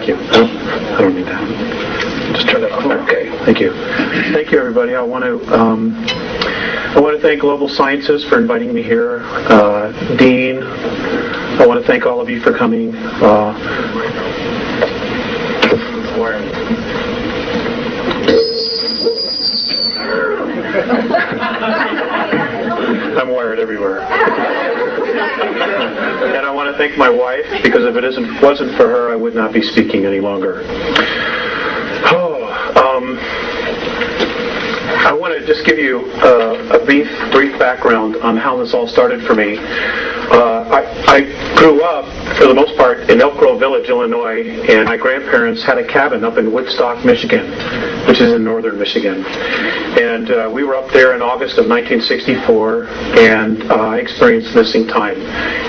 Thank you. I don't need that. Just turn that off. Okay. Thank you. Thank you, everybody. I want to thank Global Sciences for inviting me here. Dean, I want to thank all of you for coming. I'm wired everywhere. And I want to thank my wife, because if it wasn't for her, I would not be speaking any longer. I want to just give you a brief background on how this all started for me. I grew up, for the most part, in Elk Grove Village, Illinois, and my grandparents had a cabin up in Woodstock, Michigan, which is in northern Michigan. And we were up there in August of 1964, and I experienced missing time.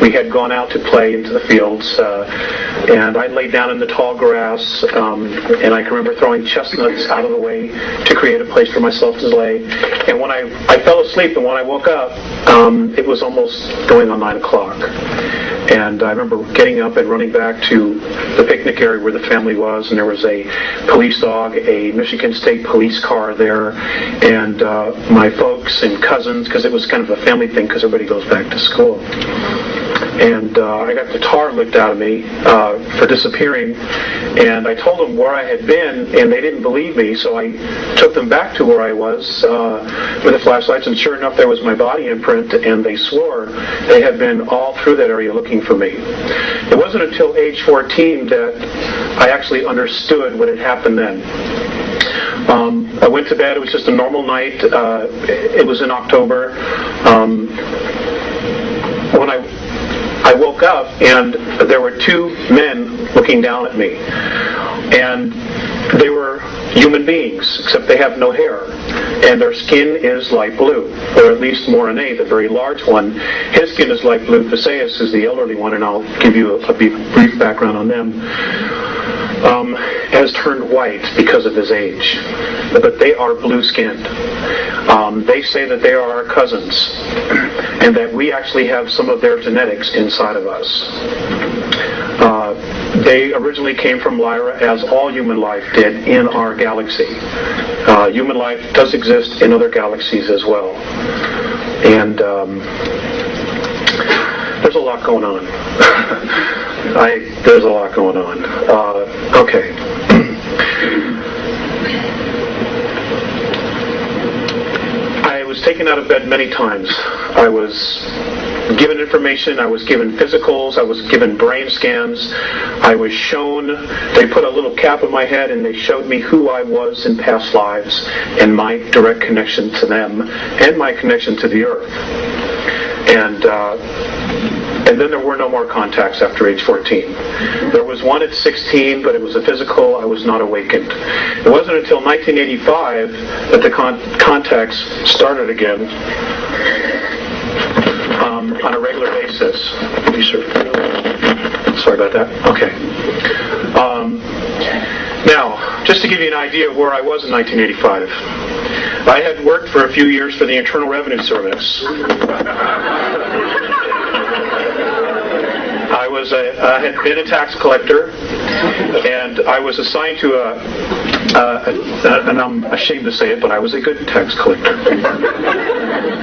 We had gone out to play into the fields, and I laid down in the tall grass, and I can remember throwing chestnuts out of the way to create a place for myself to lay. And when I fell asleep, and when I woke up, it was almost going on 9 o'clock. And I remember getting up and running back to the picnic area where the family was, and there was a police dog, a Michigan State police car there, and my folks and cousins, because it was kind of a family thing because everybody goes back to school. And I got the tar licked out of me for disappearing, and I told them where I had been, and they didn't believe me, so I took them back to where I was with the flashlights, and sure enough, there was my body imprint, and they swore they had been all through that area looking for me. It wasn't until age 14 that I actually understood what had happened then. I went to bed. It was just a normal night. It was in October. When I woke up, and there were two men looking down at me. And they were human beings, except they have no hair. And their skin is light blue, or at least Morine, the very large one. His skin is light blue. Phaseus is the elderly one, and I'll give you a brief background on them. Has turned white because of his age, but they are blue-skinned. They say that they are our cousins, and that we actually have some of their genetics inside of us. They originally came from Lyra, as all human life did in our galaxy. Human life does exist in other galaxies as well. And there's a lot going on. There's a lot going on. Okay. I was taken out of bed many times. I was given information, I was given physicals, I was given brain scans, I was shown, they put a little cap on my head and they showed me who I was in past lives and my direct connection to them and my connection to the earth. And then there were no more contacts after age 14. There was one at 16, but it was a physical. I was not awakened. It wasn't until 1985 that the contacts started again on a regular basis. Sorry about that. Okay. Now, just to give you an idea of where I was in 1985, I had worked for a few years for the Internal Revenue Service. I had been a tax collector, and I was assigned to and I'm ashamed to say it, but I was a good tax collector.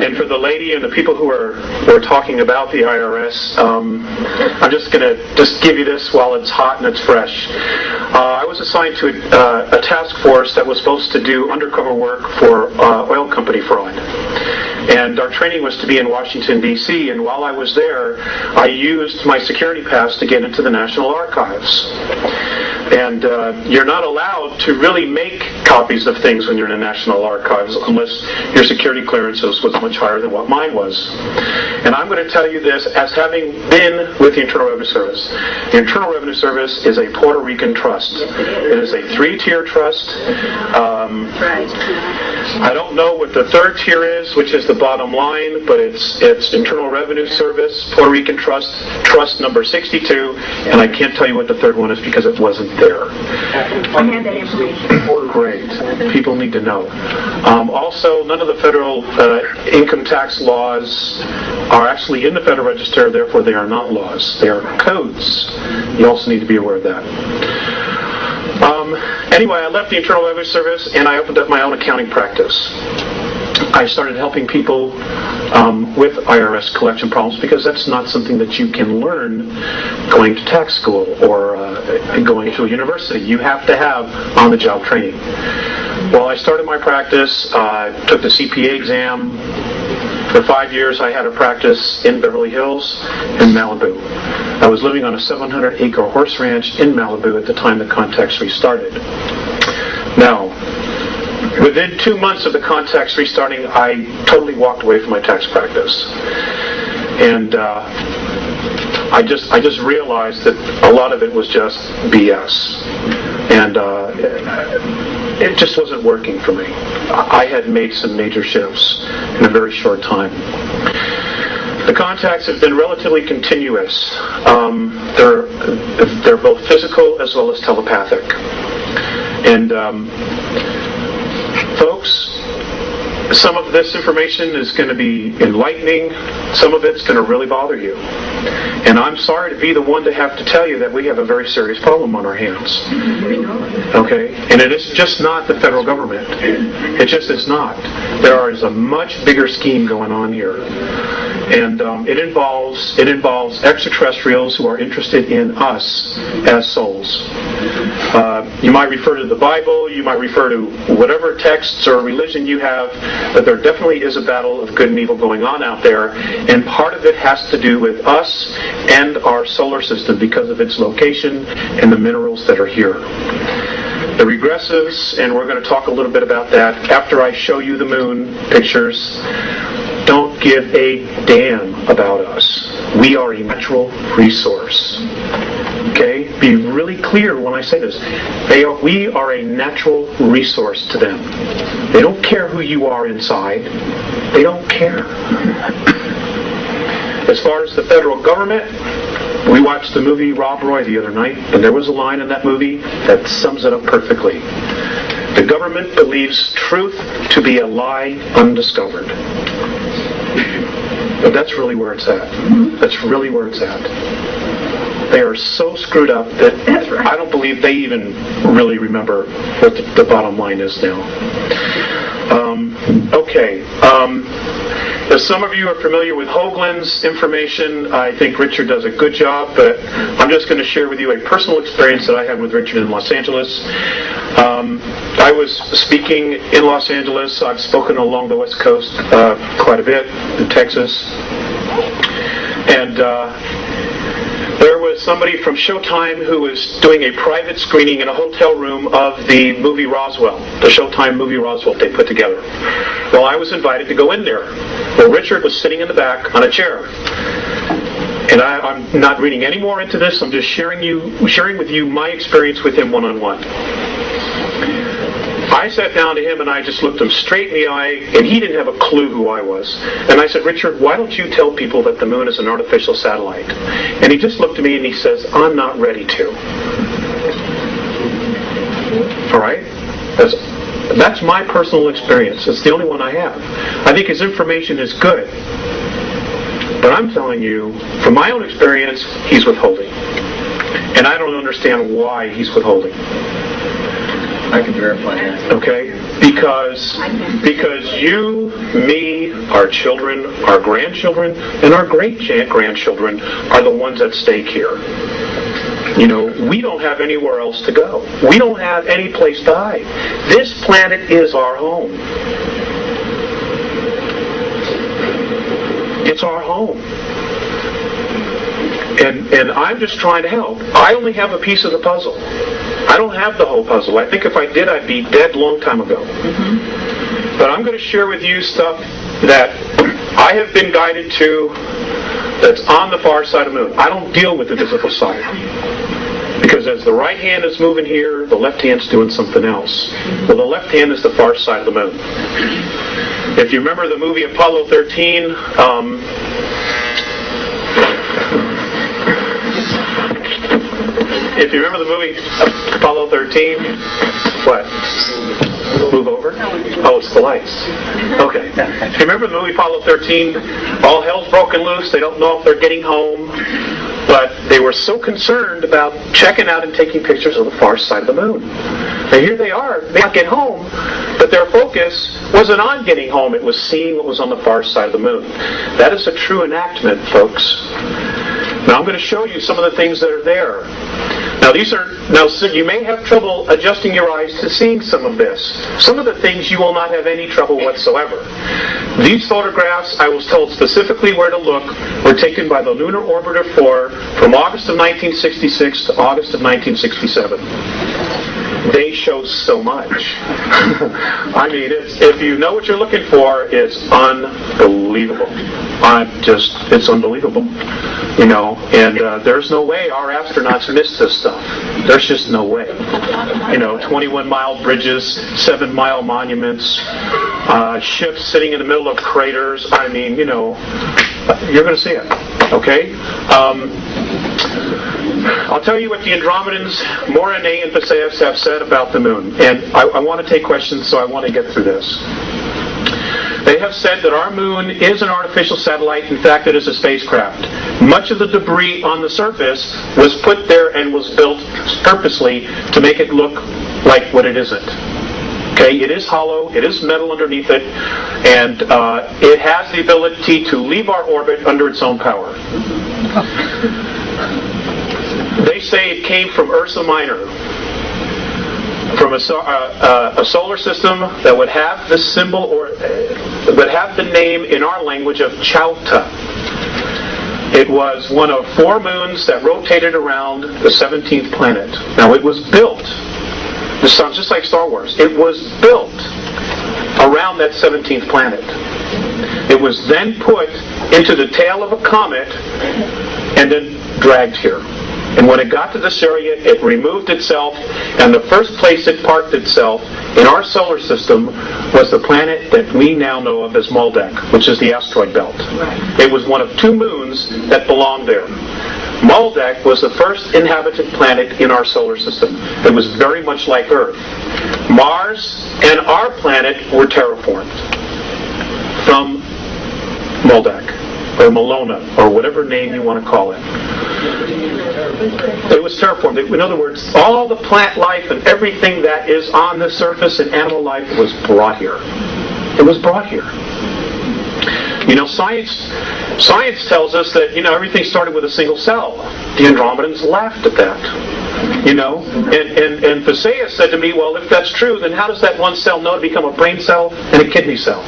And for the lady and the people who were talking about the IRS, I'm just going to give you this while it's hot and it's fresh. I was assigned to a task force that was supposed to do undercover work for oil company fraud. And our training was to be in Washington, D.C., and while I was there, I used my security pass to get into the National Archives. And you're not allowed to really make copies of things when you're in the National Archives unless your security clearances was much higher than what mine was. And I'm going to tell you this as having been with the Internal Revenue Service. The Internal Revenue Service is a Puerto Rican trust. It is a 3-tier trust. I don't know what the third tier is, which is the bottom line, but it's Internal Revenue Service, Puerto Rican Trust, Trust number 62, and I can't tell you what the third one is because it wasn't there. I had that information. Great. People need to know. Also, none of the federal income tax laws are actually in the Federal Register, therefore they are not laws. They are codes. You also need to be aware of that. Anyway, I left the Internal Revenue Service and I opened up my own accounting practice. I started helping people with IRS collection problems because that's not something that you can learn going to tax school or going to a university. You have to have on-the-job training. Well, I started my practice, took the CPA exam. For 5 years, I had a practice in Beverly Hills and Malibu. I was living on a 700-acre horse ranch in Malibu at the time the context restarted. Now, within 2 months of the context restarting, I totally walked away from my tax practice. And I just realized that a lot of it was just BS. And it just wasn't working for me. I had made some major shifts in a very short time. The contacts have been relatively continuous. They're both physical as well as telepathic. And folks, some of this information is going to be enlightening. Some of it's going to really bother you. And I'm sorry to be the one to have to tell you that we have a very serious problem on our hands. Okay? And it is just not the federal government. It just is not. There is a much bigger scheme going on here. And it involves extraterrestrials who are interested in us as souls. You might refer to the Bible, you might refer to whatever texts or religion you have, but there definitely is a battle of good and evil going on out there, and part of it has to do with us and our solar system because of its location and the minerals that are here. The regressives, and we're going to talk a little bit about that after I show you the moon pictures, don't give a damn about us. We are a natural resource. Okay? Be really clear when I say this. We are a natural resource to them. They don't care who you are inside. They don't care. As far as the federal government, we watched the movie Rob Roy the other night, and there was a line in that movie that sums it up perfectly. The government believes truth to be a lie undiscovered. But that's really where it's at. That's really where it's at. They are so screwed up that I don't believe they even really remember what the bottom line is now. Okay. If some of you are familiar with Hoagland's information, I think Richard does a good job, but I'm just going to share with you a personal experience that I had with Richard in Los Angeles. I was speaking in Los Angeles. I've spoken along the West Coast quite a bit, in Texas. And there was somebody from Showtime who was doing a private screening in a hotel room of the movie Roswell, the Showtime movie Roswell they put together. Well, I was invited to go in there. Well, Richard was sitting in the back on a chair. And I'm not reading any more into this. I'm just sharing with you my experience with him one-on-one. I sat down to him and I just looked him straight in the eye, and he didn't have a clue who I was. And I said, Richard, why don't you tell people that the moon is an artificial satellite? And he just looked at me and he says, I'm not ready to. All right? That's my personal experience. It's the only one I have. I think his information is good. But I'm telling you, from my own experience, he's withholding. And I don't understand why he's withholding. I can verify that. Okay? Because you, me, our children, our grandchildren, and our great-grandchildren are the ones at stake here. You know, we don't have anywhere else to go. We don't have any place to hide. This planet is our home. It's our home. And I'm just trying to help. I only have a piece of the puzzle. I don't have the whole puzzle. I think if I did, I'd be dead a long time ago. But I'm going to share with you stuff that I have been guided to that's on the far side of the moon. I don't deal with the visible side. Because as the right hand is moving here, the left hand's doing something else. Well, the left hand is the far side of the moon. If you remember the movie Apollo 13, if you remember the movie Apollo 13, what? Move over? Oh, it's the lights. Okay. If you remember the movie Apollo 13, all hell's broken loose. They don't know if they're getting home. But they were so concerned about checking out and taking pictures of the far side of the moon. And here they are, they can't get home, but their focus wasn't on getting home, it was seeing what was on the far side of the moon. That is a true enactment, folks. Now I'm going to show you some of the things that are there. Now so you may have trouble adjusting your eyes to seeing some of this. Some of the things you will not have any trouble whatsoever. These photographs, I was told specifically where to look, were taken by the Lunar Orbiter 4 from August of 1966 to August of 1967. They show so much. I mean, if you know what you're looking for, it's unbelievable. It's unbelievable. You know, and there's no way our astronauts missed this stuff. There's just no way. You know, 21-mile bridges, 7-mile monuments, ships sitting in the middle of craters. I mean, you know, you're going to see it. Okay? I'll tell you what the Andromedans, Marte and Visayas have said about the moon. And I want to take questions, so I want to get through this. They have said that our moon is an artificial satellite. In fact, it is a spacecraft. Much of the debris on the surface was put there and was built purposely to make it look like what it isn't. Okay, it is hollow, it is metal underneath it, and it has the ability to leave our orbit under its own power. They say it came from Ursa Minor, from a solar system that would have the symbol or would have the name in our language of Chauta. It was one of 4 moons that rotated around the 17th planet. Now it was built, this sounds just like Star Wars, it was built around that 17th planet. It was then put into the tail of a comet and then dragged here. And when it got to this area, it removed itself, and the first place it parked itself in our solar system was the planet that we now know of as Maldek, which is the asteroid belt. It was one of 2 moons that belonged there. Maldek was the first inhabited planet in our solar system. It was very much like Earth. Mars and our planet were terraformed from Maldek, or Malona, or whatever name you want to call it. It was terraformed. In other words, all the plant life and everything that is on the surface and animal life was brought here. It was brought here. You know, science tells us that, you know, everything started with a single cell. The Andromedans laughed at that. You know, and Visayas said to me, well, if that's true, then how does that one cell know to become a brain cell and a kidney cell?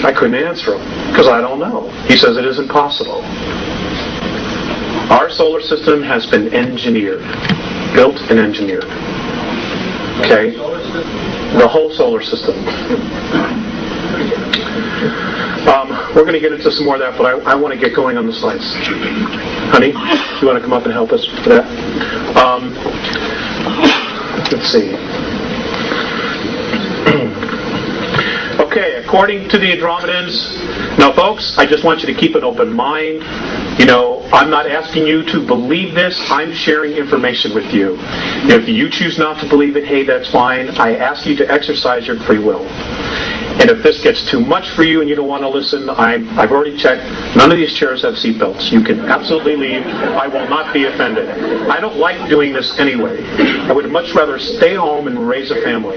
I couldn't answer him, because I don't know. He says it isn't possible. Our solar system has been engineered, built and engineered. Okay? The whole solar system. We're going to get into some more of that, but I want to get going on the slides. Honey, do you want to come up and help us for that? Let's see. Okay, according to the Andromedans, now folks, I just want you to keep an open mind. You know, I'm not asking you to believe this, I'm sharing information with you. If you choose not to believe it, hey, that's fine. I ask you to exercise your free will. And if this gets too much for you and you don't want to listen, I've already checked. None of these chairs have seatbelts. You can absolutely leave. I will not be offended. I don't like doing this anyway. I would much rather stay home and raise a family.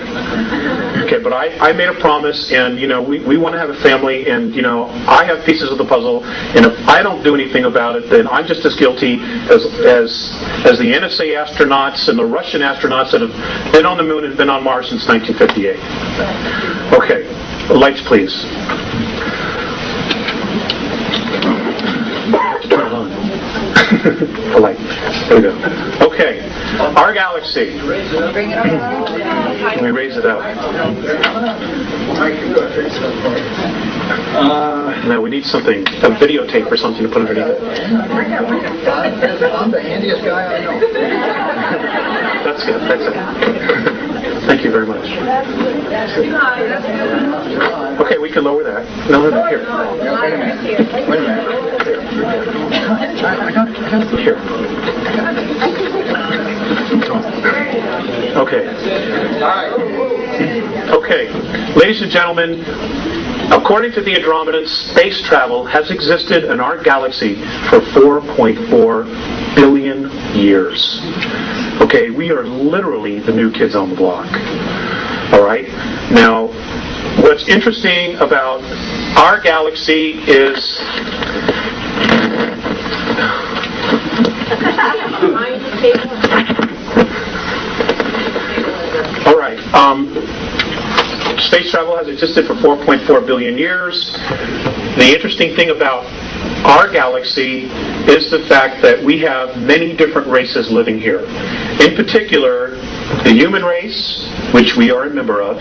Okay, but I made a promise, and, you know, we want to have a family, and, you know, I have pieces of the puzzle, and if I don't do anything about it, then I'm just as guilty as the NSA astronauts and the Russian astronauts that have been on the moon and been on Mars since 1958. Okay. Lights, please. Turn it on. The light. There we go. Okay. Our galaxy. Can we raise it up? No, we need something, a videotape or something to put underneath it. I'm the handiest guy I know. That's good. That's it. Thank you very much. Okay, we can lower that. No, here. Wait a minute. Here. Okay. Okay. Ladies and gentlemen, According to the Andromedans, space travel has existed in our galaxy for 4.4 billion years. Okay, we are literally the new kids on the block. All right? Now, what's interesting about our galaxy is... All right. Space travel has existed for 4.4 billion years. The interesting thing about our galaxy is the fact that we have many different races living here. In particular, the human race, which we are a member of,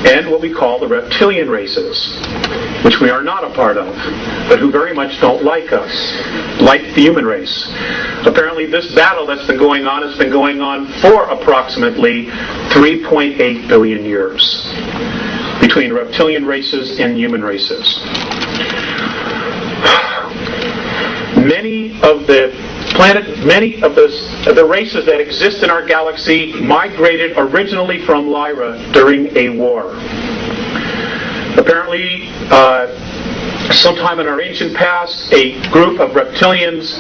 and what we call the reptilian races, which we are not a part of, but who very much don't like us, like the human race. Apparently this battle that's been going on has been going on for approximately 3.8 billion years between reptilian races and human races. Many of the races that exist in our galaxy migrated originally from Lyra during a war. Apparently, sometime in our ancient past, a group of reptilians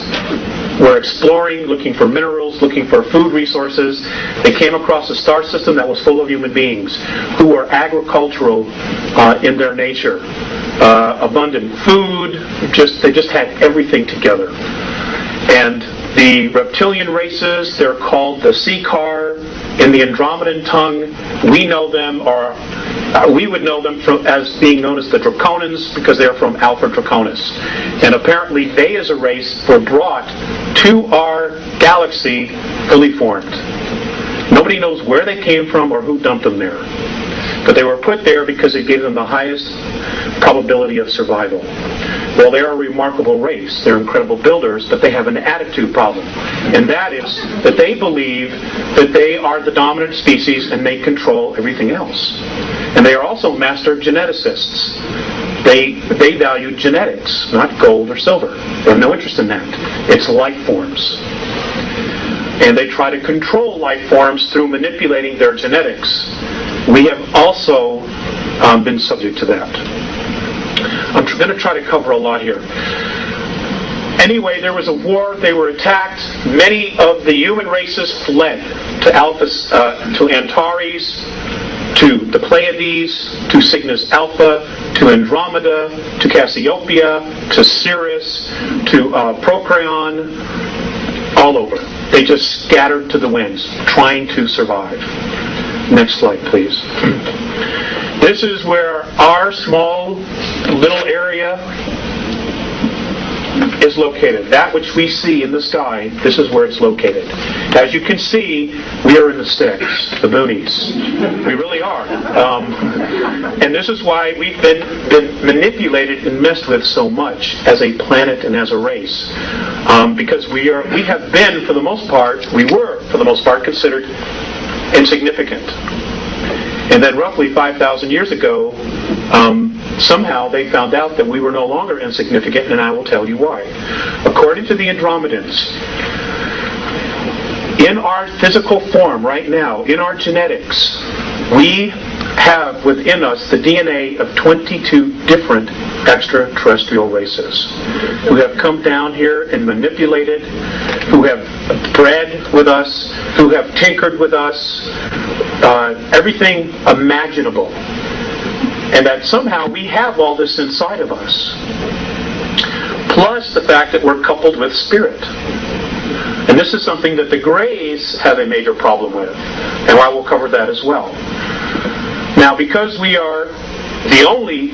were exploring, looking for minerals, looking for food resources. They came across a star system that was full of human beings who were agricultural in their nature. Abundant food, they just had everything together. And the reptilian races, they're called the Seekar. In the Andromedan tongue, we know them, or we would know them as being known as the Draconans, because they're from Alpha Draconis. And apparently they, as a race, were brought to our galaxy fully formed. Nobody knows where they came from or who dumped them there. But they were put there because it gave them the highest probability of survival. Well, they are a remarkable race. They're incredible builders, but they have an attitude problem. And that is that they believe that they are the dominant species and they control everything else. And they are also master geneticists. They value genetics, not gold or silver. They have no interest in that. It's life forms. And they try to control life forms through manipulating their genetics. We have also been subject to that. I'm going to try to cover a lot here. Anyway, there was a war. They were attacked. Many of the human races fled to Antares, to the Pleiades, to Cygnus Alpha, to Andromeda, to Cassiopeia, to Sirius, to Procyon, all over. They just scattered to the winds, trying to survive. Next slide, please. This is where our small little area is located. That which we see in the sky, this is where it's located. As you can see, we are in the sticks, the boonies. We really are. And this is why we've been manipulated and messed with so much as a planet and as a race. Because we have been, for the most part, considered insignificant. And then roughly 5,000 years ago, somehow they found out that we were no longer insignificant, and I will tell you why. According to the Andromedans, in our physical form right now, in our genetics, we have within us the DNA of 22 different extraterrestrial races who have come down here and manipulated, who have bred with us, who have tinkered with us, everything imaginable. And that somehow we have all this inside of us. Plus the fact that we're coupled with spirit. And this is something that the Greys have a major problem with. And I will cover that as well. Now, because we are the only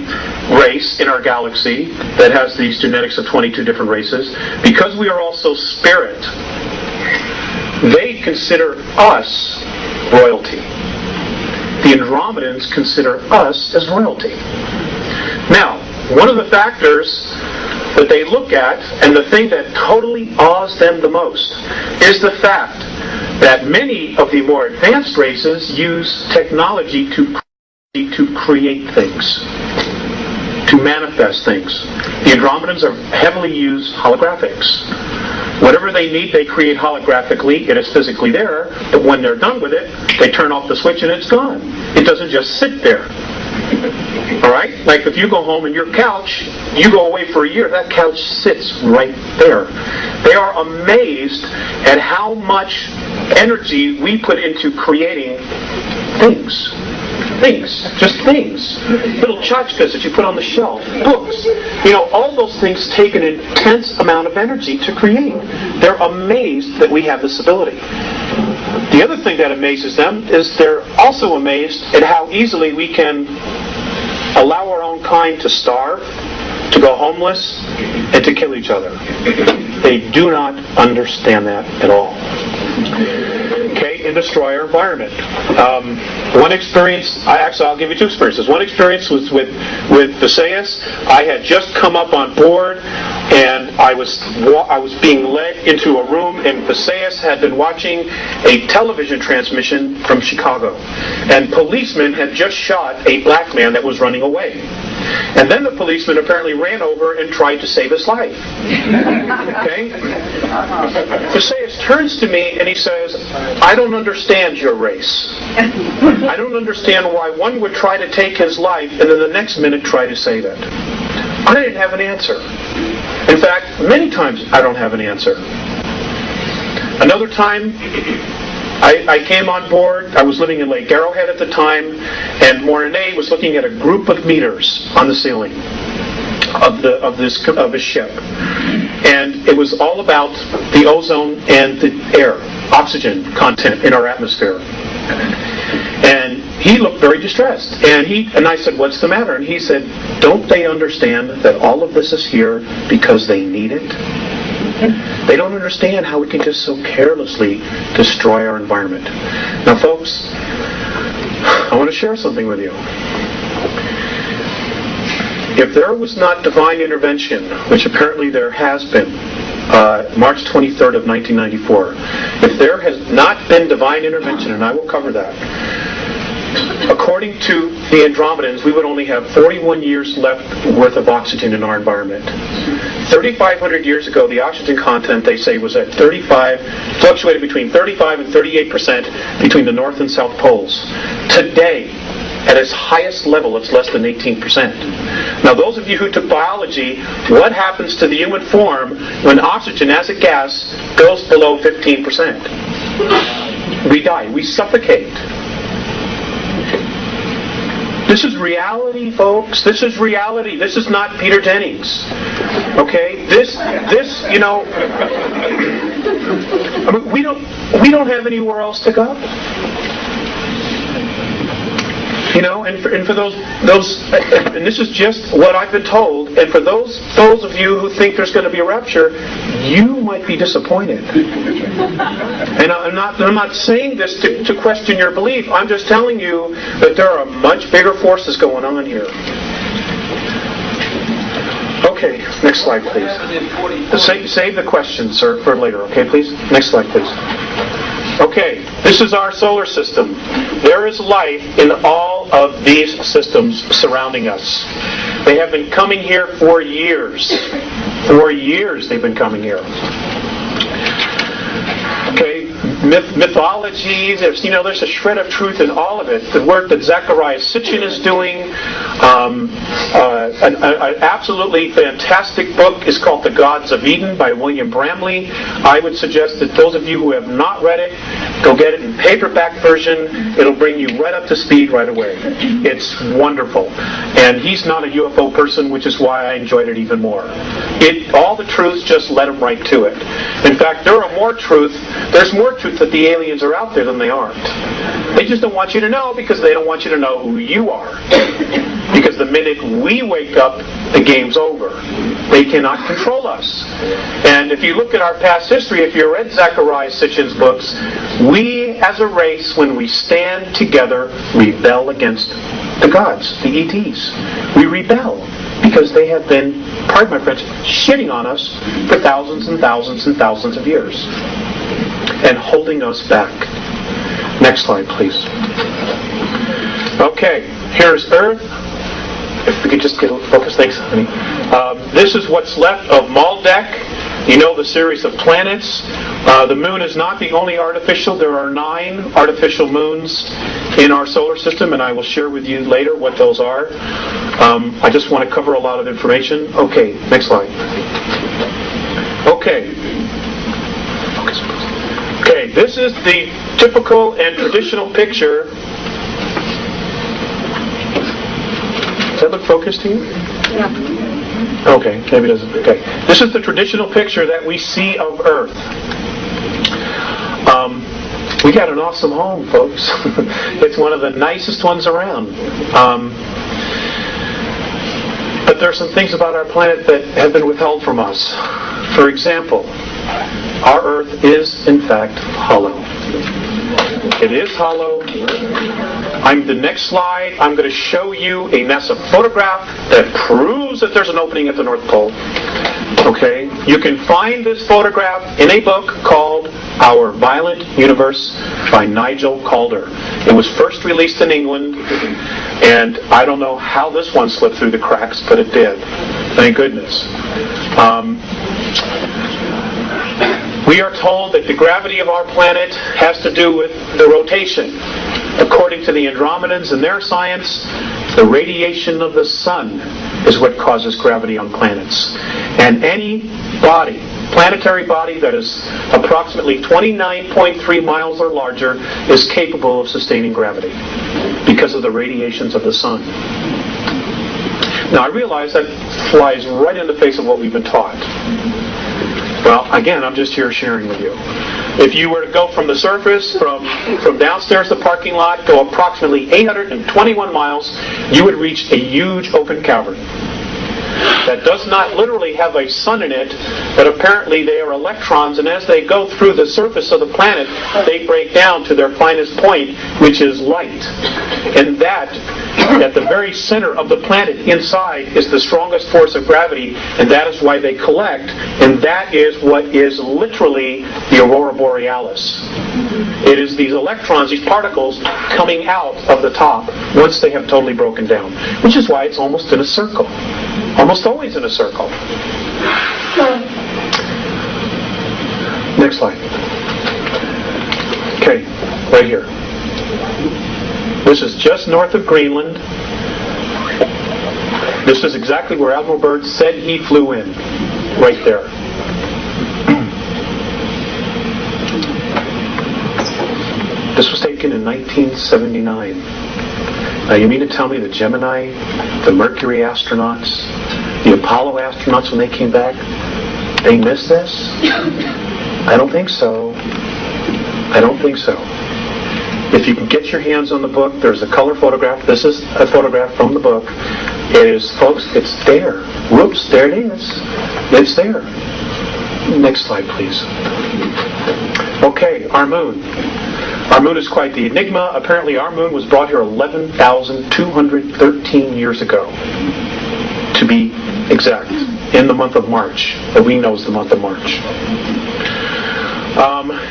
race in our galaxy that has these genetics of 22 different races, because we are also spirit, they consider us royalty. The Andromedans consider us as royalty. Now, one of the factors that they look at, and the thing that totally awes them the most, is the fact that many of the more advanced races use technology to create things, to manifest things. The Andromedans are heavily use holographics. Whatever they need, they create holographically. It is physically there, but when they're done with it, they turn off the switch and it's gone. It doesn't just sit there. All right? Like if you go home and your couch, you go away for a year, that couch sits right there. They are amazed at how much energy we put into creating things. Just things. Little tchotchkes that you put on the shelf, books. All those things take an intense amount of energy to create. They're amazed that we have this ability. The other thing that amazes them is they're also amazed at how easily we can allow our own kind to starve, to go homeless, and to kill each other. They do not understand that at all. Okay, and destroy our environment. One experience, I'll give you two experiences. One experience was with Visayas. I had just come up on board, and I was being led into a room, and Visayas had been watching a television transmission from Chicago. And policemen had just shot a black man that was running away. And then the policeman apparently ran over and tried to save his life. Okay? Visayas turns to me and he says, I don't understand your race. I don't understand why one would try to take his life and then the next minute try to save it. I didn't have an answer. In fact, many times I don't have an answer. Another time, I came on board. I was living in Lake Arrowhead at the time, and Mornay was looking at a group of meters on the ceiling of a ship, and it was all about the ozone and the air, oxygen content in our atmosphere. And he looked very distressed, and I said, "What's the matter?" And he said, "Don't they understand that all of this is here because they need it? They don't understand how we can just so carelessly destroy our environment." Now, folks, I want to share something with you. If there was not divine intervention, which apparently there has been, March 23rd of 1994, if there has not been divine intervention, and I will cover that, according to the Andromedans, we would only have 41 years left worth of oxygen in our environment. 3,500 years ago, the oxygen content, they say, was at 35, fluctuated between 35 and 38% between the North and South poles. Today, at its highest level, it's less than 18%. Now, those of you who took biology, what happens to the human form when oxygen as a gas goes below 15%? We die. We suffocate. This is reality, folks. This is reality. This is not Peter Jennings. Okay? This, I mean, we don't have anywhere else to go. And for those, and this is just what I've been told, and for those of you who think there's going to be a rapture, you might be disappointed. And I'm not saying this to question your belief. I'm just telling you that there are much bigger forces going on here. Okay, next slide, please. Save the questions, sir, for later. Okay, please. Next slide, please. Okay, this is our solar system. There is life in all of these systems surrounding us. They have been coming here for years. For years they've been coming here. Okay, mythology, there's a shred of truth in all of it. The work that Zecharia Sitchin is doing, an absolutely fantastic book is called The Gods of Eden by William Bramley. I would suggest that those of you who have not read it, go get it in paperback version. It'll bring you right up to speed right away. It's wonderful. And he's not a UFO person, which is why I enjoyed it even more. All the truths, just let him right to it. In fact, there's more truth that the aliens are out there than they aren't. They just don't want you to know because they don't want you to know who you are. Because the minute we wake up, the game's over. They cannot control us. And if you look at our past history, if you read Zecharia Sitchin's books, we as a race, when we stand together, rebel against the gods, the ETs. We rebel because they have been, pardon my French, shitting on us for thousands and thousands and thousands of years and holding us back. Next slide, please. Okay, here's Earth. If we could just get a focus, thanks, honey. This is what's left of Maldek. You know the series of planets. The moon is not the only artificial. There are 9 artificial moons in our solar system, and I will share with you later what those are. I just want to cover a lot of information. Okay, next slide. Okay, this is the typical and traditional picture. Does that look focused to you? Yeah. Okay, maybe it doesn't. Okay, this is the traditional picture that we see of Earth. We got an awesome home, folks. It's one of the nicest ones around. But there are some things about our planet that have been withheld from us. For example, our Earth is, in fact, hollow. It is hollow. The next slide, I'm going to show you a NASA photograph that proves that there's an opening at the North Pole. Okay? You can find this photograph in a book called Our Violent Universe by Nigel Calder. It was first released in England, and I don't know how this one slipped through the cracks, but it did. Thank goodness. We are told that the gravity of our planet has to do with the rotation. According to the Andromedans and their science, the radiation of the sun is what causes gravity on planets. And any body, planetary body that is approximately 29.3 miles or larger is capable of sustaining gravity because of the radiations of the sun. Now I realize that flies right in the face of what we've been taught. Well, again, I'm just here sharing with you. If you were to go from the surface, from downstairs to the parking lot, go approximately 821 miles, you would reach a huge open cavern that does not literally have a sun in it, but apparently they are electrons, and as they go through the surface of the planet, they break down to their finest point, which is light. And that, at the very center of the planet inside, is the strongest force of gravity, and that is why they collect, and that is what is literally the aurora borealis. It is these electrons, these particles, coming out of the top once they have totally broken down, which is why it's almost in a circle. Almost always in a circle. Next slide. Okay, right here. This is just north of Greenland. This is exactly where Admiral Byrd said he flew in. Right there. This was taken in 1979. Now you mean to tell me the Gemini, the Mercury astronauts, the Apollo astronauts, when they came back, they missed this? I don't think so. I don't think so. If you can get your hands on the book, there's a color photograph. This is a photograph from the book. It is, folks, it's there. Whoops, there it is. It's there. Next slide, please. Okay, our moon. Our moon is quite the enigma. Apparently our moon was brought here 11,213 years ago, to be exact, in the month of March, that we know is the month of March.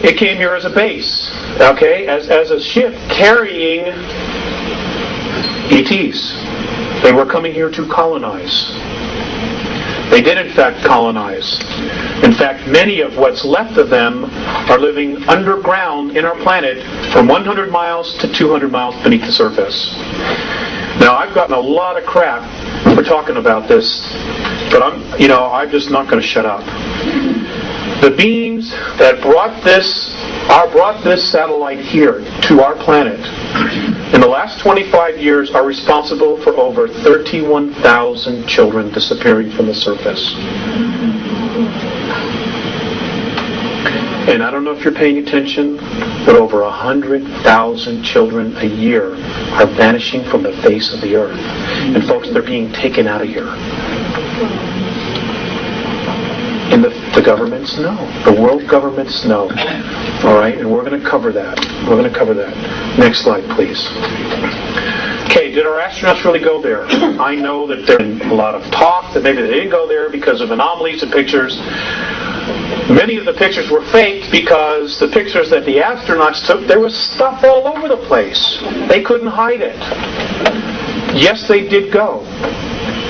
It came here as a base, okay, as a ship carrying ETs. They were coming here to colonize. They did, in fact, colonize. In fact, many of what's left of them are living underground in our planet from 100 miles to 200 miles beneath the surface. Now, I've gotten a lot of crap for talking about this, but I'm just not going to shut up. The beings that brought this satellite here to our planet in the last 25 years are responsible for over 31,000 children disappearing from the surface. And I don't know if you're paying attention, but over 100,000 children a year are vanishing from the face of the earth. And folks, they're being taken out of here. And the governments know. The world governments know. All right, and we're going to cover that. We're going to cover that. Next slide, please. Okay, did our astronauts really go there? I know that there's been a lot of talk that maybe they didn't go there because of anomalies in pictures. Many of the pictures were faked because the pictures that the astronauts took, there was stuff all over the place. They couldn't hide it. Yes, they did go.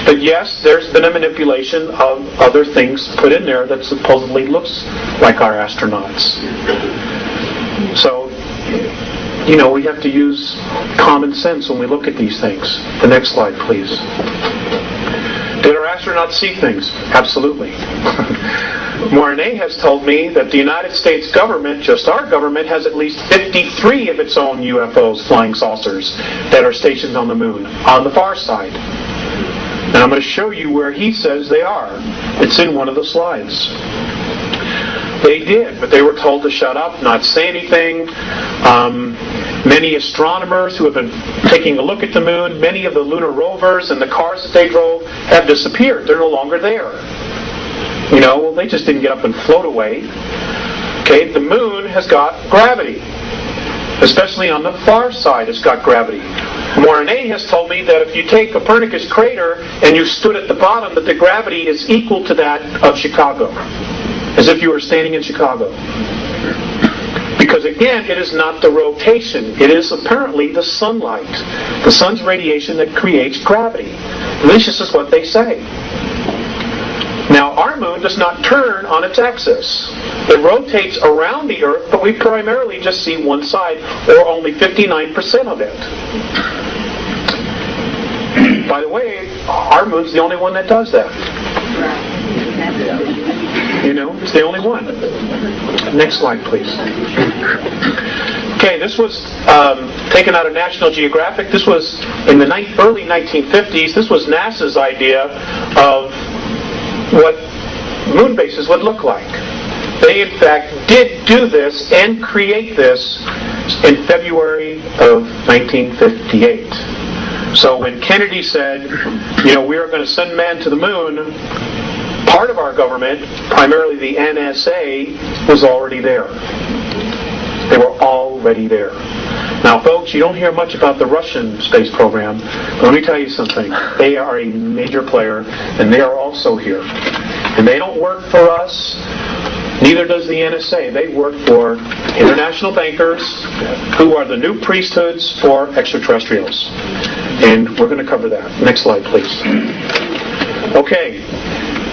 But yes, there's been a manipulation of other things put in there that supposedly looks like our astronauts. So, we have to use common sense when we look at these things. The next slide, please. Did our astronauts see things? Absolutely. Marte has told me that the United States government, just our government, has at least 53 of its own UFOs, flying saucers, that are stationed on the moon, on the far side. And I'm going to show you where he says they are. It's in one of the slides. They did, but they were told to shut up, not say anything. Many astronomers who have been taking a look at the moon, many of the lunar rovers and the cars that they drove have disappeared. They're no longer there. Well, they just didn't get up and float away. Okay, the moon has got gravity. Especially on the far side, it's got gravity. Marte has told me that if you take Copernicus crater and you stood at the bottom, that the gravity is equal to that of Chicago. As if you were standing in Chicago. Because again, it is not the rotation. It is apparently the sunlight. The sun's radiation that creates gravity. At least this is what they say. Now, our moon does not turn on its axis. It rotates around the Earth, but we primarily just see one side, or only 59% of it. By the way, our moon's the only one that does that. It's the only one. Next slide, please. Okay, this was taken out of National Geographic. This was in the early 1950s. This was NASA's idea of what moon bases would look like. They, in fact, did do this and create this in February of 1958. So when Kennedy said, we are going to send man to the moon, part of our government, primarily the NSA, was already there. They were already there. Now, folks, you don't hear much about the Russian space program. But let me tell you something. They are a major player, and they are also here. And they don't work for us. Neither does the NSA. They work for international bankers who are the new priesthoods for extraterrestrials. And we're going to cover that. Next slide, please. Okay.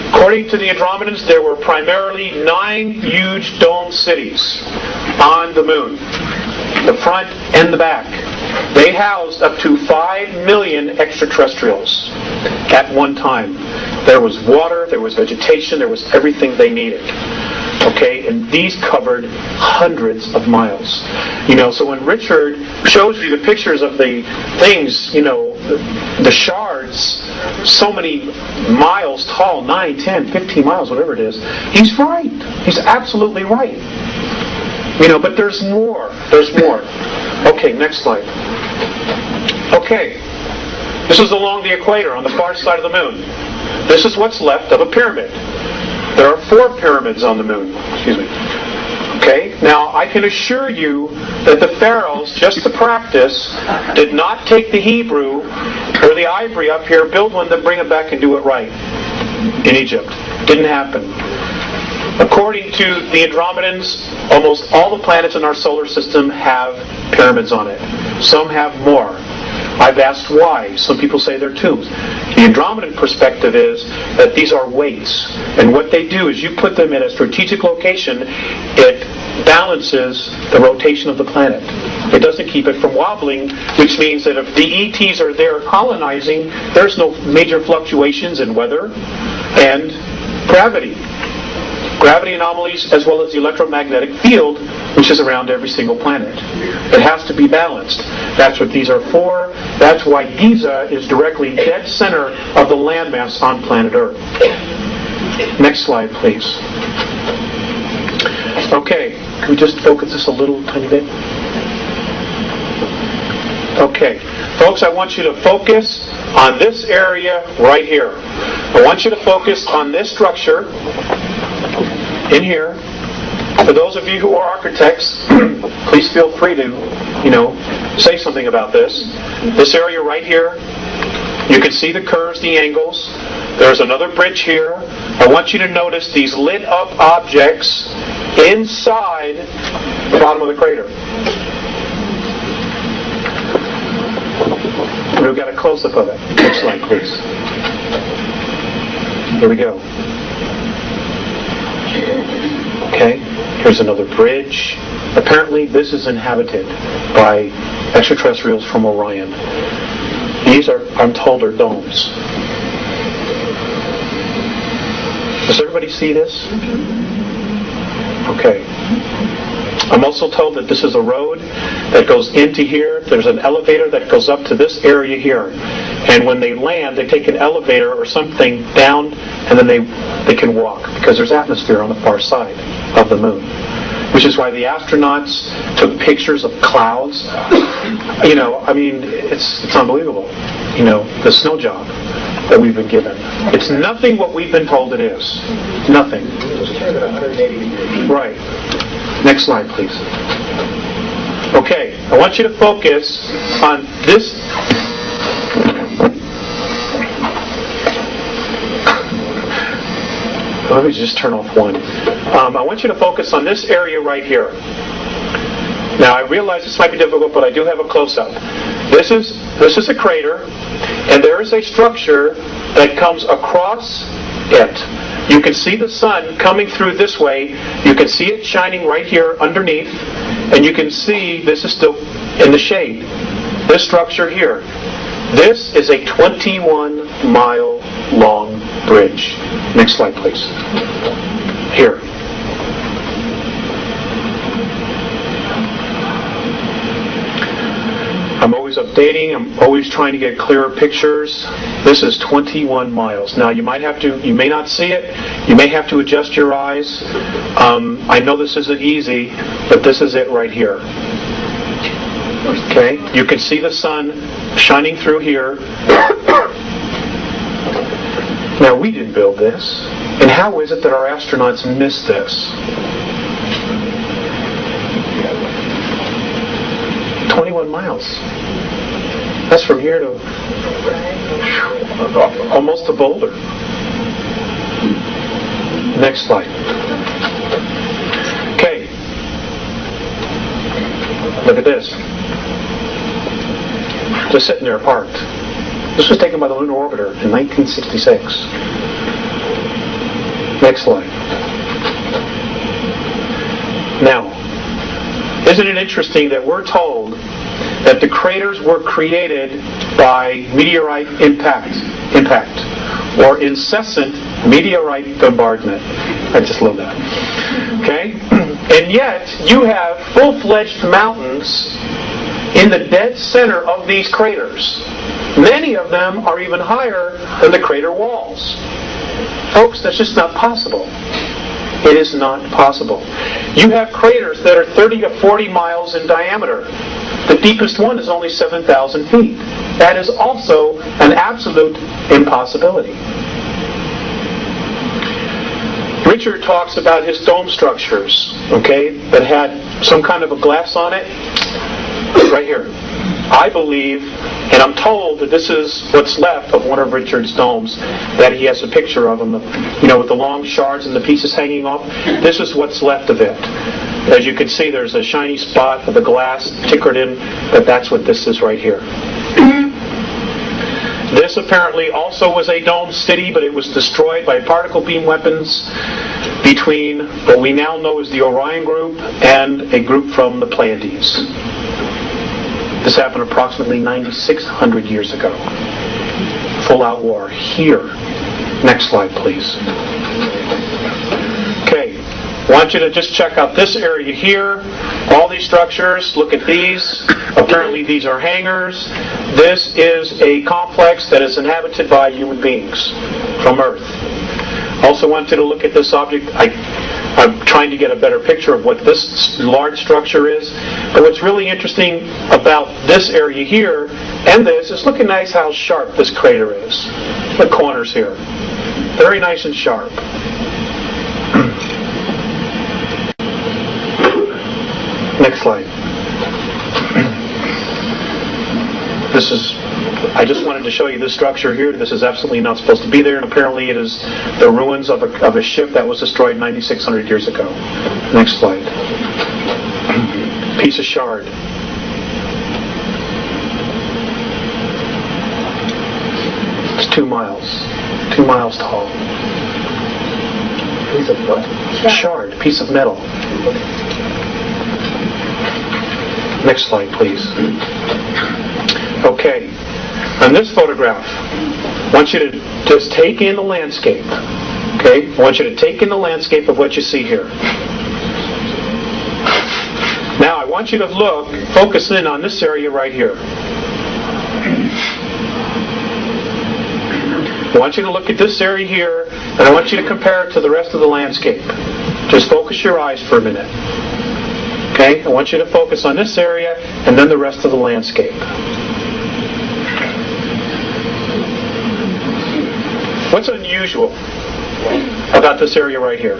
According to the Andromedans, there were primarily 9 huge dome cities on the moon, the front and the back. They housed up to 5 million extraterrestrials at one time. There was water, there was vegetation, there was everything they needed. Okay, and these covered hundreds of miles. So when Richard shows you the pictures of the things, the shards, so many miles tall, 9, 10, 15 miles, whatever it is, he's right. He's absolutely right. But there's more. There's more. Okay, next slide. Okay. This is along the equator on the far side of the moon. This is what's left of a pyramid. There are 4 pyramids on the moon. Excuse me. Okay? Now, I can assure you that the pharaohs, just to practice, did not take the Hebrew or the ivory up here, build one, then bring it back and do it right in Egypt. Didn't happen. According to the Andromedans, almost all the planets in our solar system have pyramids on it. Some have more. I've asked why. Some people say they're tombs. The Andromedan perspective is that these are weights. And what they do is you put them in a strategic location, it balances the rotation of the planet. It doesn't keep it from wobbling, which means that if the ETs are there colonizing, there's no major fluctuations in weather and gravity. Gravity anomalies as well as the electromagnetic field, which is around every single planet. It has to be balanced. That's what these are for. That's why Giza is directly dead center of the landmass on planet Earth. Next slide, please. Okay, can we just focus this a little tiny bit? Okay, folks, I want you to focus on this area right here. I want you to focus on this structure in here. For those of you who are architects, please feel free to, say something about this. This area right here, you can see the curves, the angles. There's another bridge here. I want you to notice these lit up objects inside the bottom of the crater. We've got a close-up of it. Next slide, please. Here we go. Okay, here's another bridge. Apparently this is inhabited by extraterrestrials from Orion. These are, I'm told, are domes. Does everybody see this? Okay. I'm also told that this is a road that goes into here. There's an elevator that goes up to this area here. And when they land, they take an elevator or something down, and then they can walk, because there's atmosphere on the far side of the moon. Which is why the astronauts took pictures of clouds. You know, I mean, it's unbelievable. You know, the snow job that we've been given. It's nothing what we've been told it is. Nothing. Right. Next slide, please. Okay, I want you to focus on this. Let me just turn off one. I want you to focus on this area right here. Now, I realize this might be difficult, but I do have a close-up. This is a crater, and there is a structure that comes across it. You can see the sun coming through this way. You can see it shining right here underneath, and you can see this is still in the shade. This structure here. This is a 21-mile long bridge. Next slide, please. Here. I'm always updating. I'm always trying to get clearer pictures. This is 21 miles. Now, you may not see it. You may have to adjust your eyes. I know this isn't easy, but this is it right here. Okay? You can see the sun shining through here. Now, we didn't build this. And how is it that our astronauts missed this? 21 miles. That's from here to almost to Boulder. Next slide. Okay. Look at this. Just sitting there parked. This was taken by the Lunar Orbiter in 1966. Next slide. Now, isn't it interesting that we're told that the craters were created by meteorite impact, or incessant meteorite bombardment? I just love that. Okay? And yet, you have full-fledged mountains in the dead center of these craters. Many of them are even higher than the crater walls. Folks, that's just not possible. It is not possible. You have craters that are 30 to 40 miles in diameter. The deepest one is only 7,000 feet. That is also an absolute impossibility. Richard talks about his dome structures, okay, that had some kind of a glass on it. Right here. I believe, and I'm told that this is what's left of one of Richard's domes, that he has a picture of them, you know, with the long shards and the pieces hanging off. This is what's left of it. As you can see, there's a shiny spot of the glass tickered in, but that's what this is right here. This apparently also was a dome city, but it was destroyed by particle beam weapons between what we now know as the Orion group and a group from the Pleiades. This happened approximately 9,600 years ago. Full-out war here. Next slide, please. Okay. I want you to just check out this area here. All these structures. Look at these. Apparently these are hangars. This is a complex that is inhabited by human beings from Earth. Also want you to look at this object. I'm trying to get a better picture of what this large structure is. But what's really interesting about this area here and this is look at nice how sharp this crater is. The corners here. Very nice and sharp. Next slide. I just wanted to show you this structure here. This is absolutely not supposed to be there, and apparently it is the ruins of a ship that was destroyed 9,600 years ago. Next slide. Piece of shard. It's 2 miles. 2 miles tall. Piece of what? Shard, piece of metal. Next slide, please. Okay. On this photograph, I want you to just take in the landscape. Okay? I want you to take in the landscape of what you see here. Now, I want you to focus in on this area right here. I want you to look at this area here, and I want you to compare it to the rest of the landscape. Just focus your eyes for a minute. Okay? I want you to focus on this area, and then the rest of the landscape. What's unusual about this area right here?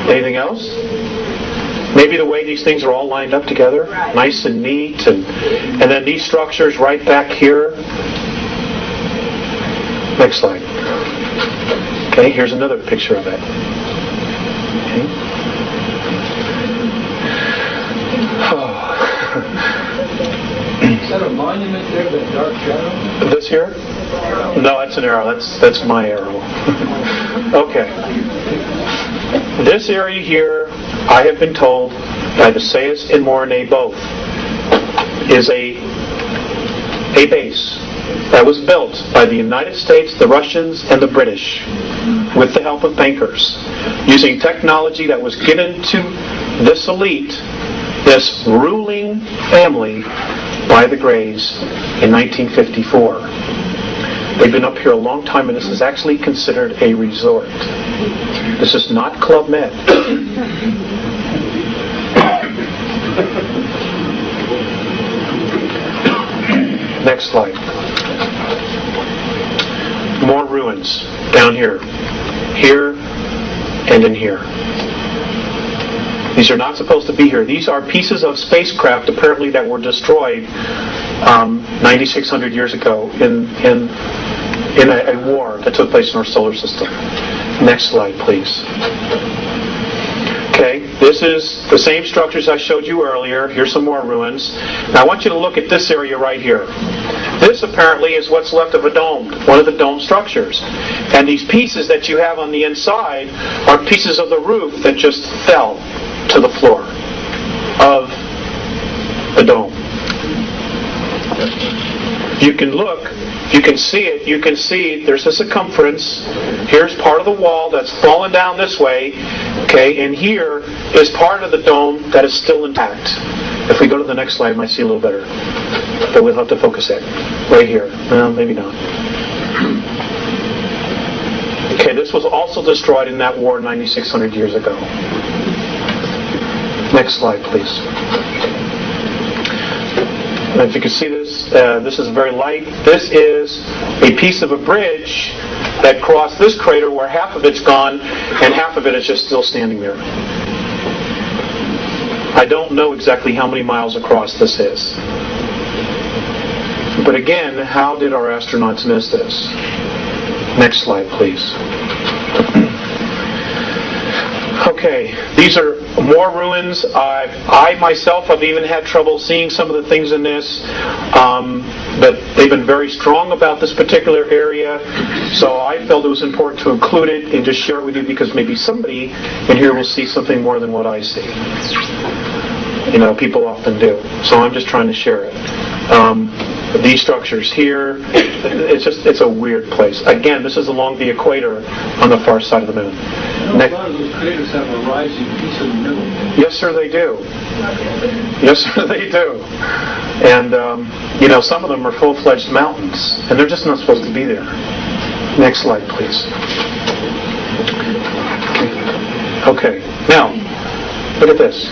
Anything else? Maybe the way these things are all lined up together, nice and neat, and then these structures right back here. Next slide. Okay, here's another picture of it. Okay. Is that a monument there, that dark shadow? This here? No, that's an arrow. That's my arrow. Okay. This area here, I have been told by the Sayus and Mornay both, is a base that was built by the United States, the Russians, and the British with the help of bankers, using technology that was given to this elite, this ruling family, by the Greys in 1954. They've been up here a long time, and this is actually considered a resort. This is not Club Med. Next slide. More ruins down here. Here and in here. These are not supposed to be here. These are pieces of spacecraft apparently that were destroyed 9,600 years ago in a war that took place in our solar system. Next slide, please. Okay, this is the same structures I showed you earlier. Here's some more ruins. Now I want you to look at this area right here. This apparently is what's left of a dome, one of the dome structures. And these pieces that you have on the inside are pieces of the roof that just fell to the floor of the dome. You can look, you can see it, you can see there's a circumference. Here's part of the wall that's fallen down this way, okay, and here is part of the dome that is still intact. If we go to the next slide, I might see a little better. But we'll have to focus it right here. Well, maybe not. Okay, this was also destroyed in that war 9,600 years ago. Next slide, please. And if you can see this, this is very light. This is a piece of a bridge that crossed this crater where half of it's gone and half of it is just still standing there. I don't know exactly how many miles across this is. But again, how did our astronauts miss this? Next slide, please. Okay, these are more ruins. I myself have even had trouble seeing some of the things in this, but they've been very strong about this particular area, so I felt it was important to include it and just share it with you because maybe somebody in here will see something more than what I see. You know, people often do. So I'm just trying to share it. These structures here, it's a weird place. Again, this is along the equator on the far side of the moon. A lot of those craters have a rising piece in the middle. Yes, sir, they do. Yes, sir, they do. And, you know, some of them are full-fledged mountains, and they're just not supposed to be there. Next slide, please. Okay, now, look at this.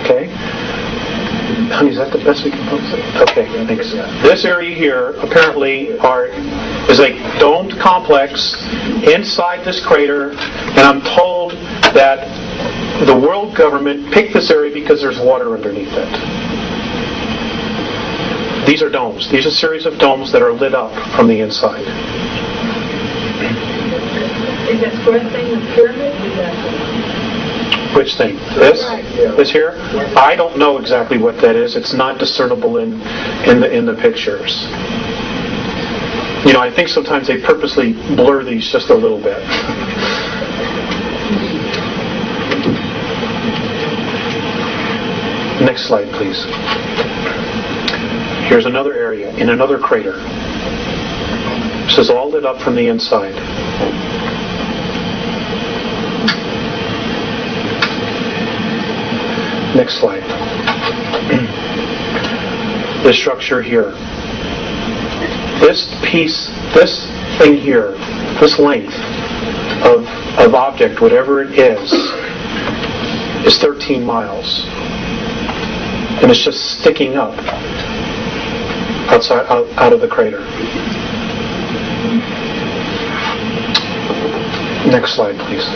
Okay. Honey, is that the best we can focus it? Okay, thanks. This area here apparently is a domed complex inside this crater, and I'm told that the world government picked this area because there's water underneath it. These are domes. These are a series of domes that are lit up from the inside. Is that square thing the pyramid? Which thing? This? This here? I don't know exactly what that is. It's not discernible in the pictures. You know, I think sometimes they purposely blur these just a little bit. Next slide, please. Here's another area in another crater. This is all lit up from the inside. Next slide. This structure here. This piece, this thing here, this length of object, whatever it is 13 miles. And it's just sticking up outside, out of the crater. Next slide, please.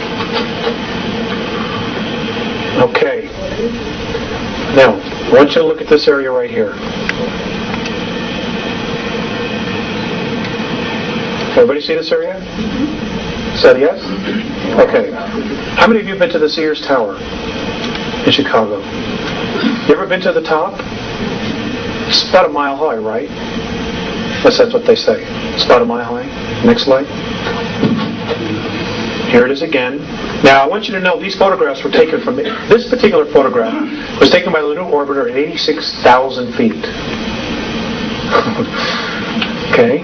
Okay. Now, I want you to look at this area right here. Everybody see this area? Is that a yes? Okay. How many of you have been to the Sears Tower in Chicago? You ever been to the top? It's about a mile high, right? That's what they say. It's about a mile high. Next slide. Here it is again. Now, I want you to know these photographs were taken from... This particular photograph was taken by the lunar orbiter at 86,000 feet. Okay?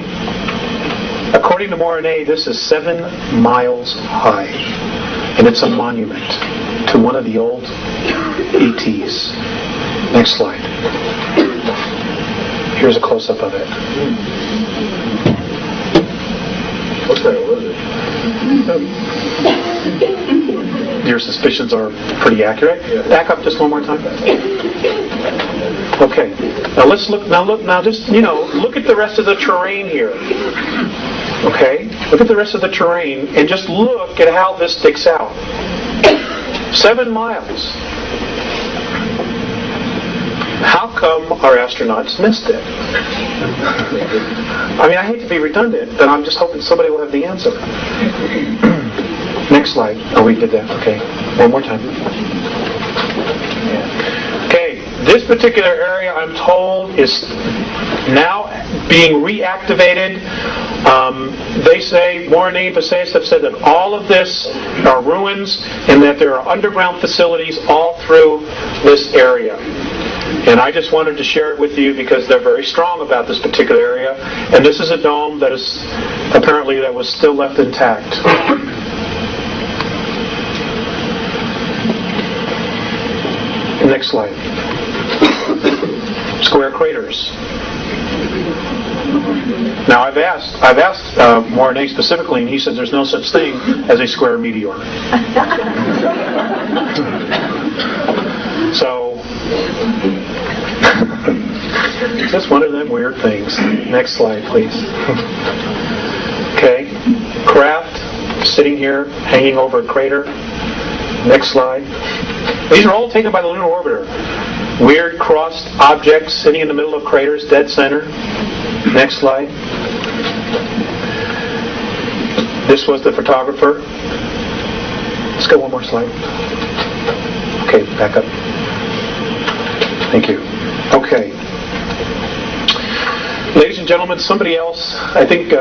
According to Marte, this is 7 miles high. And it's a monument to one of the old ETs. Next slide. Here's a close-up of it. What the hell is it? Your suspicions are pretty accurate. Back up just one more time. Okay. Now let's look. Now just look at the rest of the terrain here. Okay. Look at the rest of the terrain and just look at how this sticks out. 7 miles. How come our astronauts missed it? I mean, I hate to be redundant, but I'm just hoping somebody will have the answer. Next slide. Oh, we did that. Okay. One more time. Okay. This particular area, I'm told, is now being reactivated. They say, Warren and Passaic have said that all of this are ruins and that there are underground facilities all through this area. And I just wanted to share it with you because they're very strong about this particular area. And this is a dome that is apparently that was still left intact. Next slide. Square craters. Now I've asked Marte specifically, and he said there's no such thing as a square meteor. So, just one of them weird things. Next slide, please. Okay, craft sitting here, hanging over a crater. Next slide. These are all taken by the lunar orbiter. Weird crossed objects sitting in the middle of craters, dead center. Next slide. This was the photographer. Let's go one more slide. Okay, back up. Thank you. Okay. Ladies and gentlemen, somebody else, I think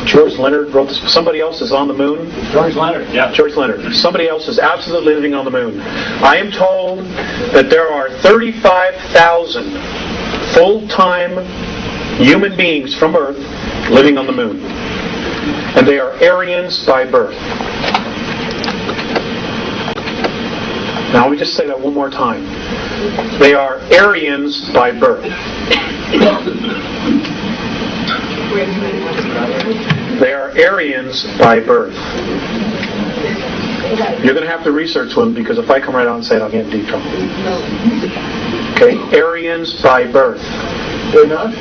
George Leonard wrote this, somebody else is on the moon. George Leonard, yeah. George Leonard. Somebody else is absolutely living on the moon. I am told that there are 35,000 full-time human beings from Earth living on the moon. And they are Aryans by birth. Now let me just say that one more time. They are Aryans by birth. They are Aryans by birth. You're going to have to research them because if I come right out and say it, I'll get in deep trouble. Okay, Aryans by birth. They're not.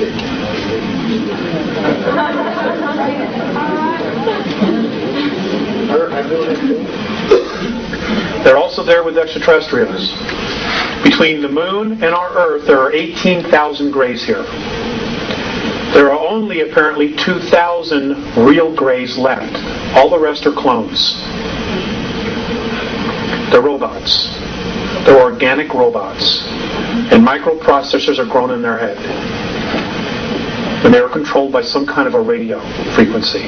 They're also there with extraterrestrials. Between the moon and our Earth, there are 18,000 grays here. There are only apparently 2,000 real grays left. All the rest are clones. They're robots. They're organic robots. And microprocessors are grown in their head. And they are controlled by some kind of a radio frequency.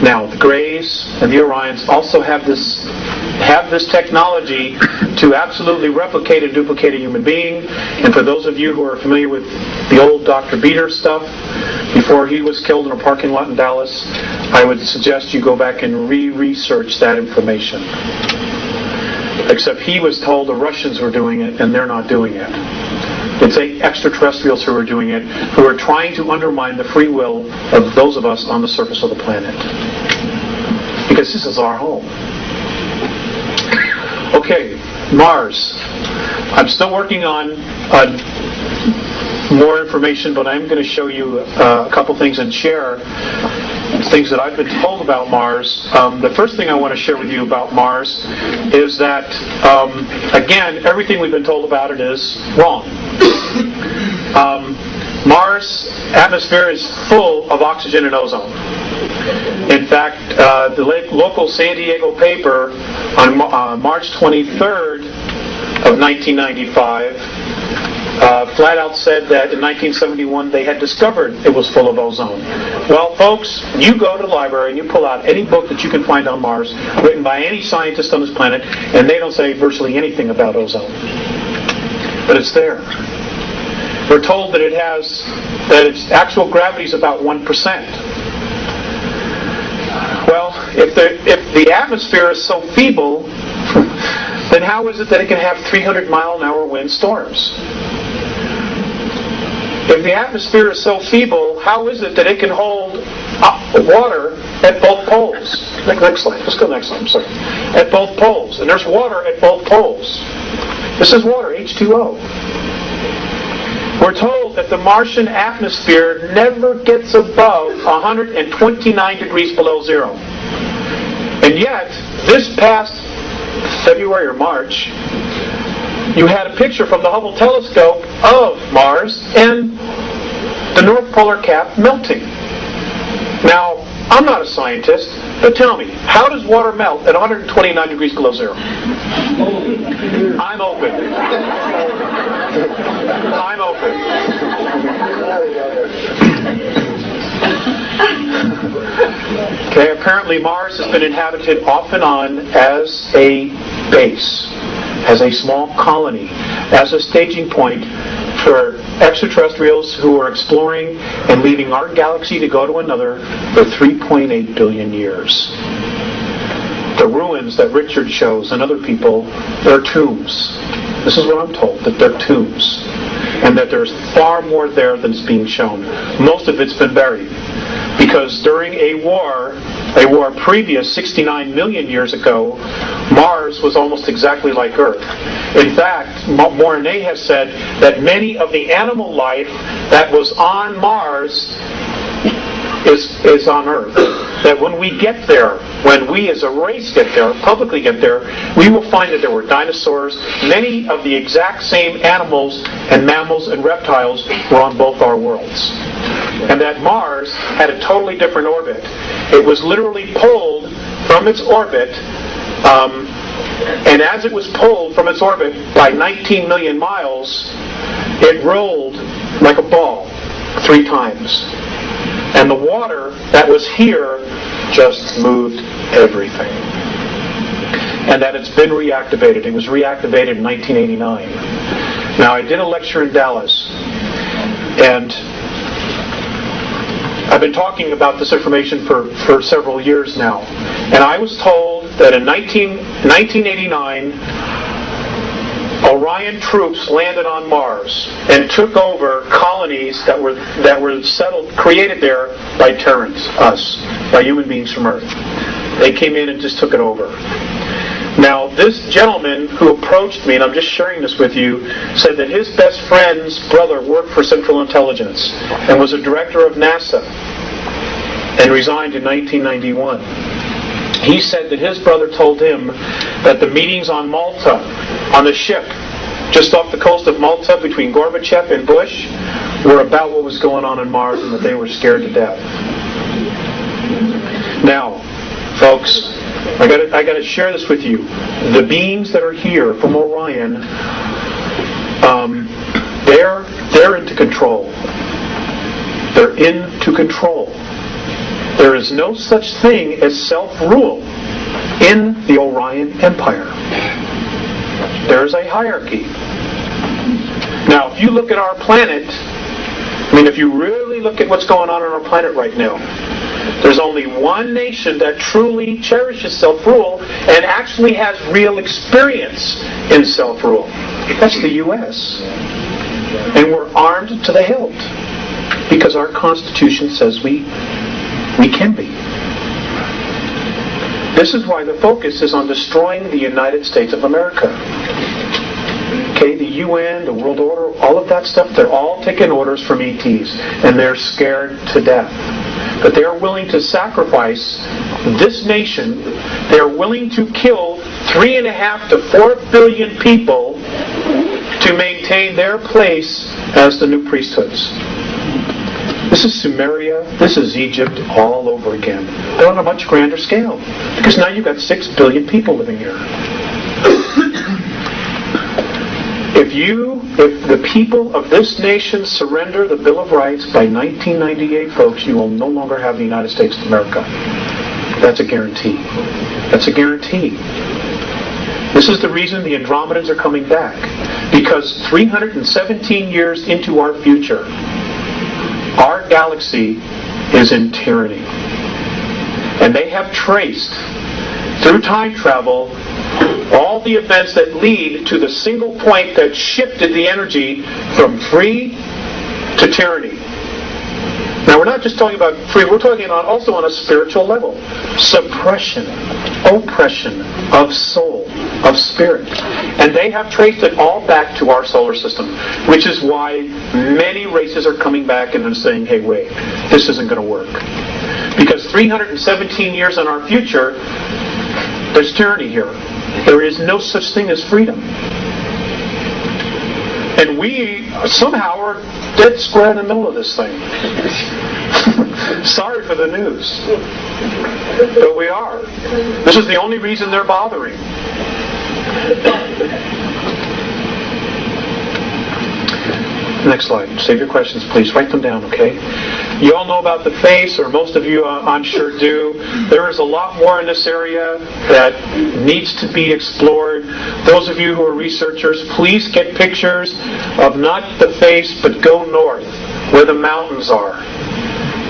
Now, the Greys and the Orions also have this technology to absolutely replicate and duplicate a human being. And for those of you who are familiar with the old Dr. Beater stuff, before he was killed in a parking lot in Dallas, I would suggest you go back and re-research that information. Except he was told the Russians were doing it, and they're not doing it. It's extraterrestrials who are doing it, who are trying to undermine the free will of those of us on the surface of the planet. Because this is our home. Okay, Mars. I'm still working on more information, but I'm going to show you a couple things and share things that I've been told about Mars. The first thing I want to share with you about Mars is that, again, everything we've been told about it is wrong. Mars' atmosphere is full of oxygen and ozone. In fact, the local San Diego paper on March 23rd of 1995 flat out said that in 1971 they had discovered it was full of ozone. Well, folks, you go to the library and you pull out any book that you can find on Mars, written by any scientist on this planet, and they don't say virtually anything about ozone. But it's there. We're told that that its actual gravity is about 1%. Well, if the atmosphere is so feeble, then how is it that it can have 300-mile-an-hour wind storms? If the atmosphere is so feeble, how is it that it can hold water at both poles? Next slide. Let's go next slide. I'm sorry. At both poles. And there's water at both poles. This is water, H2O. We're told that the Martian atmosphere never gets above 129 degrees below zero. And yet, this past February or March, you had a picture from the Hubble telescope of Mars and the North Polar Cap melting. Now, I'm not a scientist, but tell me, how does water melt at 129 degrees below zero? I'm open. I'm open. Okay, apparently Mars has been inhabited off and on as a base, as a small colony, as a staging point for extraterrestrials who are exploring and leaving our galaxy to go to another for 3.8 billion years. The ruins that Richard shows and other people, they're tombs. This is what I'm told, that they're tombs. And that there's far more there than is being shown. Most of it's been buried. Because during a war previous 69 million years ago, Mars was almost exactly like Earth. In fact, Marte has said that many of the animal life that was on Mars is on Earth. That when we get there, when we as a race get there, publicly get there, we will find that there were dinosaurs. Many of the exact same animals and mammals and reptiles were on both our worlds. And that Mars had a totally different orbit. It was literally pulled from its orbit, and as it was pulled from its orbit by 19 million miles, it rolled like a ball 3 times. And the water that was here just moved everything. And that it's been reactivated. It was reactivated in 1989. Now, I did a lecture in Dallas, and I've been talking about this information for several years now. And I was told that in 1989, Orion troops landed on Mars and took over colonies that were settled, created there by Terrans, us, by human beings from Earth. They came in and just took it over. Now, this gentleman who approached me, and I'm just sharing this with you, said that his best friend's brother worked for Central Intelligence and was a director of NASA and resigned in 1991. He said that his brother told him that the meetings on Malta, on the ship, just off the coast of Malta between Gorbachev and Bush, were about what was going on Mars and that they were scared to death. Now, folks, I got to share this with you. The beings that are here from Orion, they're into control. They're into control. There is no such thing as self-rule in the Orion Empire. There is a hierarchy. Now, if you look at our planet, if you really look at what's going on our planet right now, there's only one nation that truly cherishes self-rule and actually has real experience in self-rule. That's the U.S. And we're armed to the hilt because our Constitution says we can be. This is why the focus is on destroying the United States of America. Okay, the UN, the World Order, all of that stuff, they're all taking orders from ETs, and they're scared to death. But they are willing to sacrifice this nation. They are willing to kill 3.5 to 4 billion people to maintain their place as the new priesthoods. This is Sumeria, this is Egypt all over again, but on a much grander scale, because now you've got 6 billion people living here. If the people of this nation surrender the Bill of Rights by 1998, folks, you will no longer have the United States of America. That's a guarantee. That's a guarantee. This is the reason the Andromedans are coming back. Because 317 years into our future, our galaxy is in tyranny. And they have traced, through time travel, all the events that lead to the single point that shifted the energy from free to tyranny. Now, we're not just talking about free, we're talking about also on a spiritual level. Suppression, oppression of soul, of spirit. And they have traced it all back to our solar system, which is why many races are coming back and they're saying, hey, wait, this isn't going to work. Because 317 years in our future, there's tyranny here. There is no such thing as freedom. And we somehow are dead square in the middle of this thing. Sorry for the news. But we are. This is the only reason they're bothering. Next slide. Save your questions, please. Write them down, okay? You all know about the face, or most of you, I'm sure, do. There is a lot more in this area that needs to be explored. Those of you who are researchers, please get pictures of not the face, but go north, where the mountains are.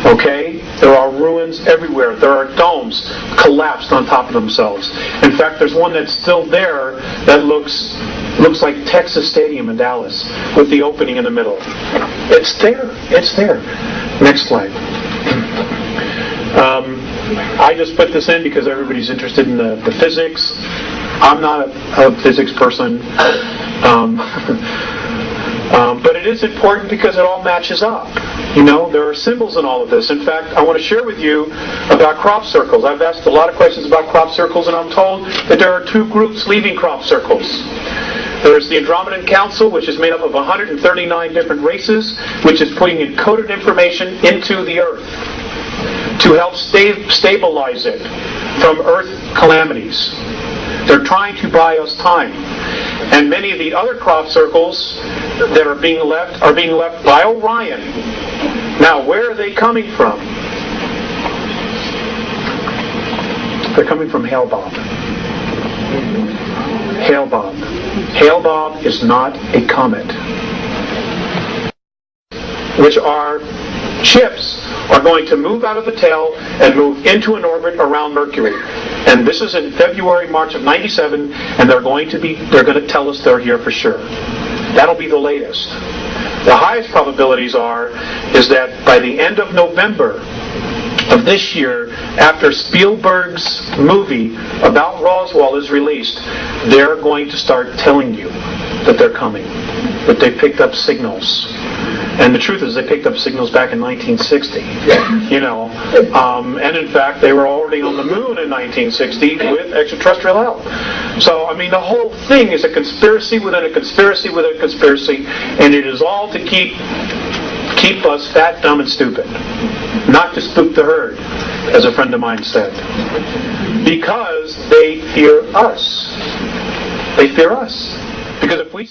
Okay? There are ruins everywhere. There are domes collapsed on top of themselves. In fact, there's one that's still there that looks like Texas Stadium in Dallas with the opening in the middle. It's there. It's there. Next slide. I just put this in because everybody's interested in the physics. I'm not a physics person. But it is important because it all matches up. You know, there are symbols in all of this. In fact, I want to share with you about crop circles. I've asked a lot of questions about crop circles, and I'm told that there are 2 groups leaving crop circles. There's the Andromedan Council, which is made up of 139 different races, which is putting encoded information into the Earth to help stabilize it from Earth calamities. They're trying to buy us time. And many of the other crop circles that are being left by Orion. Now, where are they coming from? They're coming from Hale-Bopp. Hale-Bopp. Hale-Bopp is not a comet. Which are ships are going to move out of the tail and move into an orbit around Mercury. And this is in February, March of 97, and they're going to tell us they're here for sure. That'll be the latest. The highest probabilities is that by the end of November of this year, after Spielberg's movie about Roswell is released, they're going to start telling you that they're coming, that they picked up signals. And the truth is, they picked up signals back in 1960. You know, and in fact, they were already on the moon in 1960 with extraterrestrial help. So, I mean, the whole thing is a conspiracy within a conspiracy within a conspiracy, and it is all to keep us fat, dumb, and stupid, not to spook the herd. as a friend of mine said. Because they fear us. They fear us. Because if we